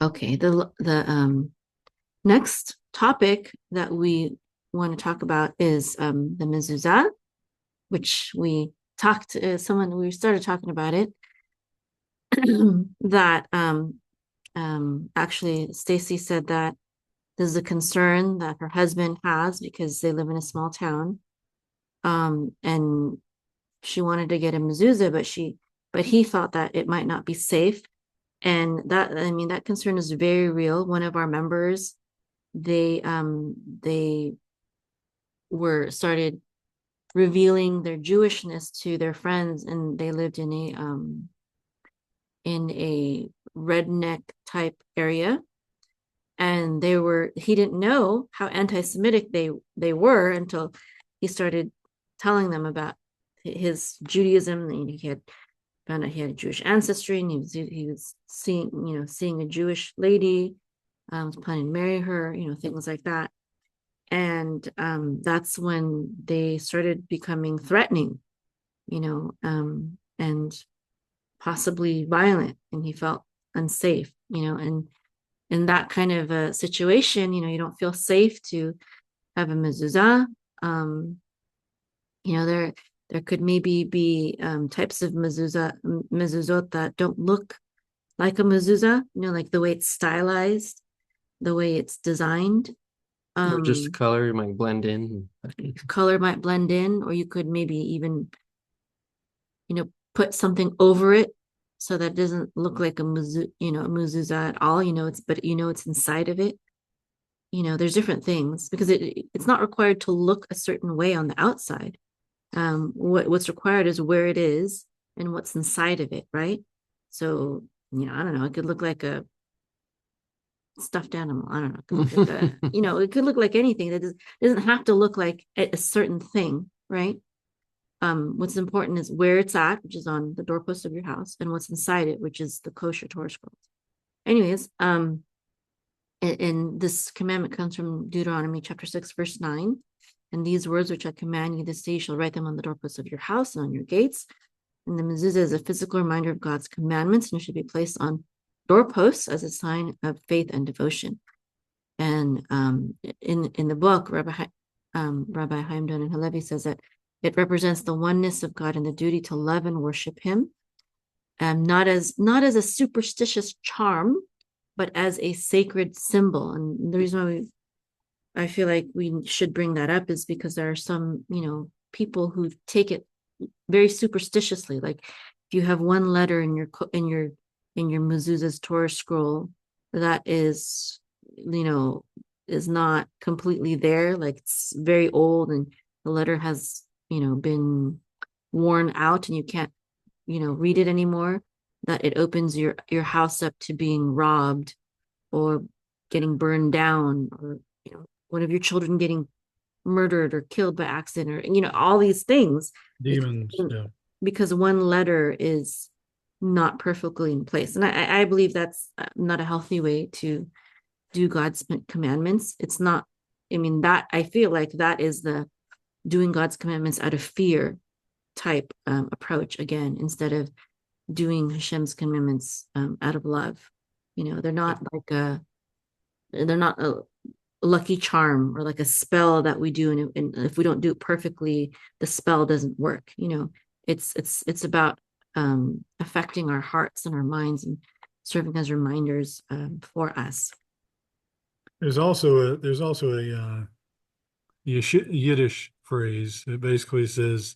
Okay, the next topic that we want to talk about is the Mezuzah, which we talked someone we started talking about it. that Actually Stacy said that this is a concern that her husband has because they live in a small town. And she wanted to get a mezuzah, but he thought that it might not be safe. And that, I mean, that concern is very real. One of our members, they were started revealing their Jewishness to their friends, and they lived in a redneck type area. And he didn't know how anti-Semitic they were until he started telling them about his Judaism. And he had found out he had a Jewish ancestry, and he was seeing a Jewish lady, was planning to marry her, things like that. And that's when they started becoming threatening, and possibly violent, and he felt unsafe, and in that kind of a situation, you don't feel safe to have a mezuzah. Um, there could maybe be types of mezuzot that don't look like a mezuzah, like the way it's stylized, the way it's designed. Or just the Um, color might blend in. Color might blend in, or you could maybe even, put something over it so that it doesn't look like a mezuzah at all. It's inside of it. There's different things because it's not required to look a certain way on the outside. What's required is where it is and what's inside of it, right? So, I don't know, it could look like a stuffed animal. I don't know, it could look like a, it could look like anything. That doesn't have to look like a certain thing, right? What's important is where it's at, which is on the doorpost of your house, and what's inside it, which is the kosher Torah scrolls. Anyways, and this commandment comes from Deuteronomy chapter 6, verse 9. And these words which I command you this day, you shall write them on the doorposts of your house and on your gates. And the mezuzah is a physical reminder of God's commandments, and it should be placed on doorposts as a sign of faith and devotion. And in the book, Rabbi Chaim Donin Halevi says that it represents the oneness of God and the duty to love and worship Him, not as a superstitious charm, but as a sacred symbol. And the reason why I feel like we should bring that up is because there are some, people who take it very superstitiously. Like if you have one letter in your mezuzah's Torah scroll that is not completely there, like it's very old and the letter has, been worn out and you can't, read it anymore, that it opens your house up to being robbed or getting burned down, or one of your children getting murdered or killed by accident, or all these things, Demons, yeah. because one letter is not perfectly in place. And I believe that's not a healthy way to do God's commandments. It's not. I mean, that I feel like that is the doing God's commandments out of fear type approach again, instead of doing Hashem's commandments out of love. They're not a lucky charm or like a spell that we do, and if we don't do it perfectly, the spell doesn't work. It's about affecting our hearts and our minds and serving as reminders for us. There's also a Yiddish phrase that basically says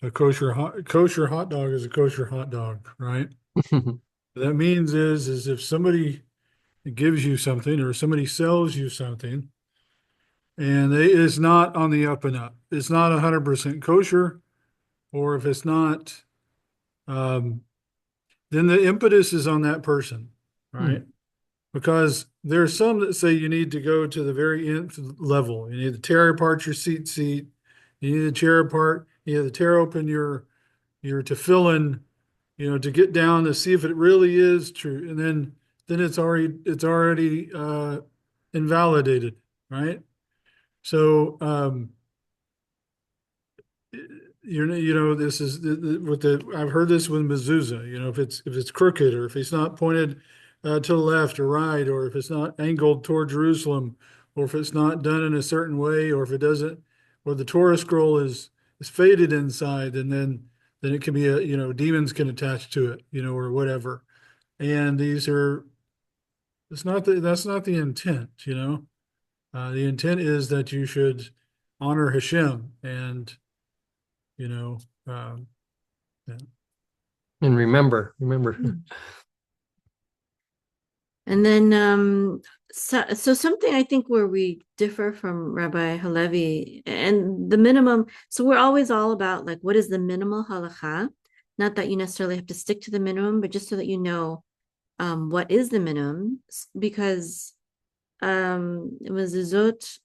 a kosher hot dog is a kosher hot dog, right? What that means is if somebody gives you something or somebody sells you something and it's not on the up and up, it's not 100% kosher, or if it's not, um, then the impetus is on that person, Hmm. right? Because there's some that say you need to go to the very nth level. You need to tear apart your seat. You need to tear apart. You need to tear open your tefillin, to get down to see if it really is true, and then it's already invalidated, right? So this is with the I've heard this with mezuzah. If it's crooked or if it's not pointed to the left or right, or if it's not angled toward Jerusalem, or if it's not done in a certain way, or if it doesn't, or the Torah scroll is faded inside, and then it can be demons can attach to it, or whatever. And that's not the intent. The intent is that you should honor Hashem, and you know, yeah. And remember. And then so something I think where we differ from Rabbi Halevi and the minimum, so we're always all about like what is the minimal halacha? Not that you necessarily have to stick to the minimum, but just so that you know what is the minimum, because mezuzot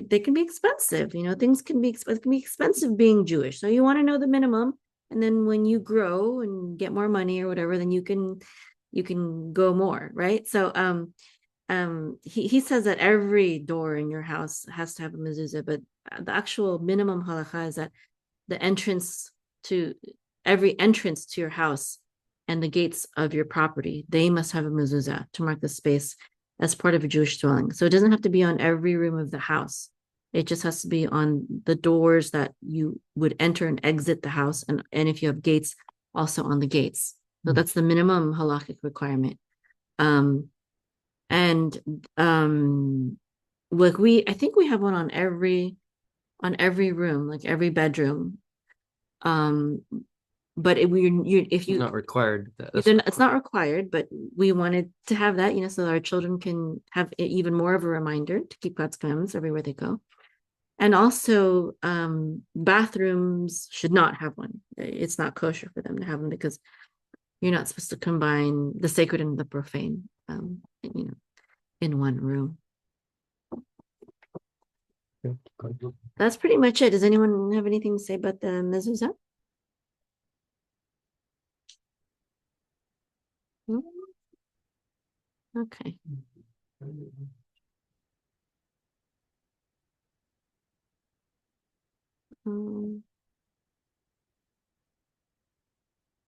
they can be expensive. Things can be expensive being Jewish. So you want to know the minimum, and then when you grow and get more money or whatever, then you can go more, right? So he says that every door in your house has to have a mezuzah, but the actual minimum halacha is that every entrance to your house and the gates of your property, they must have a mezuzah to mark the space as part of a Jewish dwelling. So it doesn't have to be on every room of the house. It just has to be on the doors that you would enter and exit the house, and if you have gates, also on the gates. So that's the minimum halakhic requirement. And like I think we have one on every room, like every bedroom. But if you Not required. it's not required, but we wanted to have that, so our children can have even more of a reminder to keep God's commandments everywhere they go. And also, bathrooms should not have one. It's not kosher for them to have them, because you're not supposed to combine the sacred and the profane, in one room. That's pretty much it. Does anyone have anything to say about the mezuzah? Okay.